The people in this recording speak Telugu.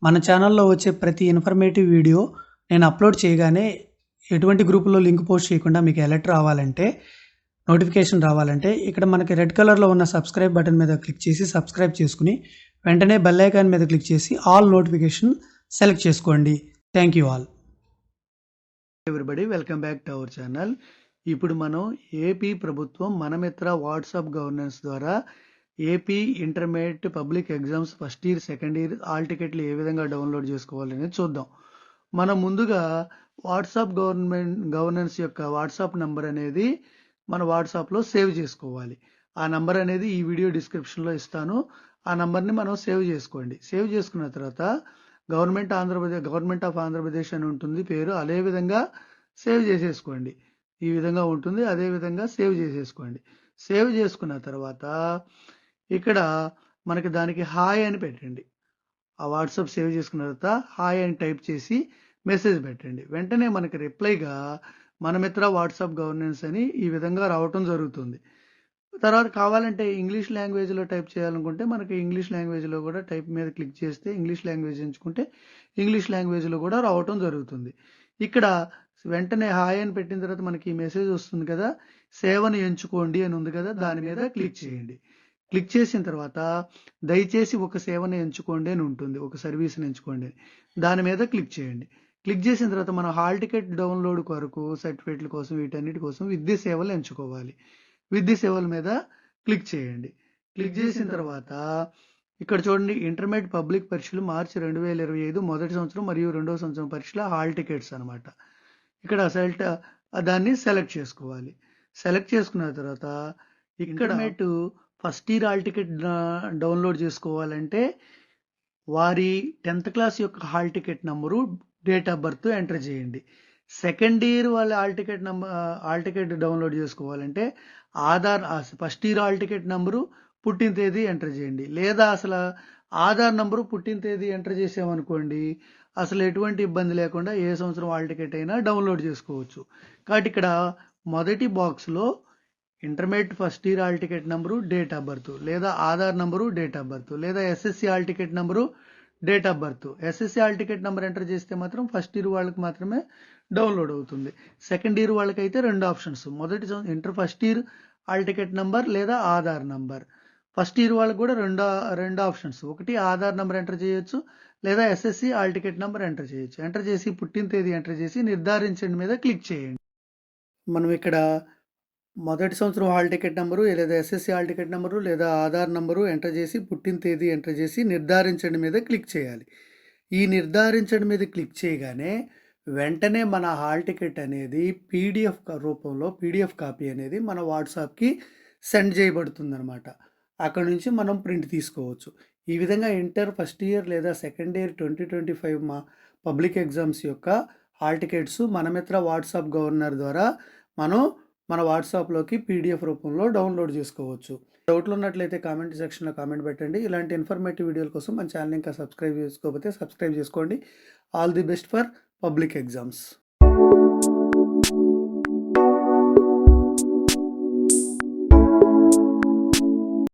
మన ఛానల్‌లో వచ్చే ప్రతి ఇన్ఫర్మేటివ్ వీడియో నేను అప్‌లోడ్ చేయగానే ఎటువంటి గ్రూప్‌లో లింక్ పోస్ట్ చేయకుండా మీకు అలర్ట్ రావాలంటే, నోటిఫికేషన్ రావాలంటే ఇక్కడ మనకి రెడ్ కలర్‌లో ఉన్న సబ్స్క్రైబ్ బటన్ మీద క్లిక్ చేసి సబ్స్క్రైబ్ చేసుకొని, వెంటనే బెల్ ఐకాన్ మీద క్లిక్ చేసి ఆల్ నోటిఫికేషన్ సెలెక్ట్ చేసుకోండి. Thank you all. Everybody welcome back to our channel. ఇప్పుడు మనం ఏపీ ప్రభుత్వం మనమిత్ర వాట్సాప్ గవర్నెన్స్ ద్వారా AP intermediate public exams first year second year all టికెట్లు ఏ విధంగా డౌన్లోడ్ చేసుకోవాలనేది చూద్దాం. మనం ముందుగా వాట్సాప్ గవర్నెన్స్ యొక్క వాట్సాప్ నంబర్ అనేది మన వాట్సాప్లో సేవ్ చేసుకోవాలి. ఆ నంబర్ అనేది ఈ వీడియో డిస్క్రిప్షన్లో ఇస్తాను. ఆ నంబర్ని మనం సేవ్ చేసుకోండి. సేవ్ చేసుకున్న తర్వాత గవర్నమెంట్ ఆఫ్ ఆంధ్రప్రదేశ్ అని ఉంటుంది పేరు. అదే విధంగా సేవ్ చేసేసుకోండి. ఈ విధంగా ఉంటుంది. అదే విధంగా సేవ్ చేసేసుకోండి. సేవ్ చేసుకున్న తర్వాత ఇక్కడ మనకి దానికి హాయ్ అని పెట్టండి. ఆ వాట్సాప్ సేవ్ చేసుకున్న తర్వాత హాయ్ అని టైప్ చేసి మెసేజ్ పెట్టండి. వెంటనే మనకి రిప్లైగా మన మిత్ర వాట్సాప్ గవర్నెన్స్ అని ఈ విధంగా రావటం జరుగుతుంది. తర్వాత కావాలంటే ఇంగ్లీష్ లాంగ్వేజ్లో టైప్ చేయాలనుకుంటే మనకి ఇంగ్లీష్ లాంగ్వేజ్లో కూడా టైప్ మీద క్లిక్ చేస్తే ఇంగ్లీష్ లాంగ్వేజ్ ఎంచుకుంటే ఇంగ్లీష్ లాంగ్వేజ్లో కూడా రావటం జరుగుతుంది. ఇక్కడ వెంటనే హాయ్ అని పెట్టిన తర్వాత మనకి ఈ మెసేజ్ వస్తుంది కదా, సేవను ఎంచుకోండి అని ఉంది కదా, దాని మీద క్లిక్ చేయండి. క్లిక్ చేసిన తర్వాత దయచేసి ఒక సేవను ఎంచుకోండి అని ఉంటుంది, ఒక సర్వీస్ని ఎంచుకోండి. దాని మీద క్లిక్ చేయండి. క్లిక్ చేసిన తర్వాత మనం హాల్ టికెట్ డౌన్లోడ్ కొరకు సర్టిఫికేట్ల కోసం వీటన్నిటి కోసం విద్యా సేవలు ఎంచుకోవాలి. విద్యా సేవల మీద క్లిక్ చేయండి. క్లిక్ చేసిన తర్వాత ఇక్కడ చూడండి, ఇంటర్మీడియట్ పబ్లిక్ పరీక్షలు మార్చి 2025 మొదటి సంవత్సరం మరియు రెండవ సంవత్సరం పరీక్షల హాల్ టికెట్స్ అనమాట. ఇక్కడ దాన్ని సెలెక్ట్ చేసుకోవాలి. సెలెక్ట్ చేసుకున్న తర్వాత ఇక్కడ first year hall ticket download చేసుకోవాలంటే వారి 10th క్లాస్ యొక్క hall ticket number, date of birth enter చేయండి. సెకండ్ ఇయర్ వాళ్ళ హాల్ టికెట్ డౌన్లోడ్ చేసుకోవాలంటే first year hall ticket number, పుట్టిన తేదీ ఎంటర్ చేయండి. లేదా అసలు ఆధార్ నంబరు, పుట్టిన తేదీ ఎంటర్ చేసామనుకోండి, అసలు ఎటువంటి ఇబ్బంది లేకుండా ఏ సంవత్సరం హాల్ టికెట్ అయినా డౌన్లోడ్ చేసుకోవచ్చు. కాబట్టి ఇక్కడ మొదటి బాక్స్లో intermediate first year hall ticket number, date of birth, లేదా Aadhaar number, date of birth, లేదా SSC hall ticket number, date of birth. SSC hall ticket number enter చేస్తే మాత్రం ఫస్ట్ ఇయర్ వాళ్ళకి మాత్రమే డౌన్లోడ్ అవుతుంది. సెకండ్ ఇయర్ వాళ్ళకైతే రెండు options, first year hall ticket number లేదా ఆధార్ నంబర్. ఫస్ట్ ఇయర్ వాళ్ళకి కూడా రెండు ఆప్షన్స్, ఒకటి ఆధార్ నంబర్ ఎంటర్ చేయొచ్చు, లేదా SSC hall ticket number enter చేయొచ్చు. ఎంటర్ చేసి పుట్టిన తేదీ ఎంటర్ చేసి నిర్ధారించండి మీద క్లిక్ చేయండి. మనం ఇక్కడ మొదటి సంవత్సరం హాల్ టికెట్ నెంబరు, లేదా ఎస్ఎస్సి హాల్ టికెట్ నెంబరు, లేదా ఆధార్ నంబరు ఎంటర్ చేసి పుట్టిన తేదీ ఎంటర్ చేసి నిర్ధారించండి మీద క్లిక్ చేయాలి. ఈ నిర్ధారించండి మీద క్లిక్ చేయగానే వెంటనే మన హాల్ టికెట్ అనేది పీడిఎఫ్ రూపంలో పీడిఎఫ్ కాపీ అనేది మన వాట్సాప్కి సెండ్ చేయబడుతుంది అనమాట. అక్కడ నుంచి మనం ప్రింట్ తీసుకోవచ్చు. ఈ విధంగా ఇంటర్ ఫస్ట్ ఇయర్ లేదా సెకండ్ ఇయర్ 2025 పబ్లిక్ ఎగ్జామ్స్ యొక్క hall tickets Mana Mitra WhatsApp governor ద్వారా మన వాట్సాప్లోకి పీడిఎఫ్ రూపంలో డౌన్లోడ్ చేసుకోవచ్చు. డౌట్లు ఉన్నట్లయితే కామెంట్ సెక్షన్లో కామెంట్ పెట్టండి. ఇలాంటి ఇన్ఫర్మేటివ్ వీడియోల కోసం మన ఛానల్ ఇంకా సబ్స్క్రైబ్ చేసుకోకపోతే సబ్స్క్రైబ్ చేసుకోండి. All the best for public exams.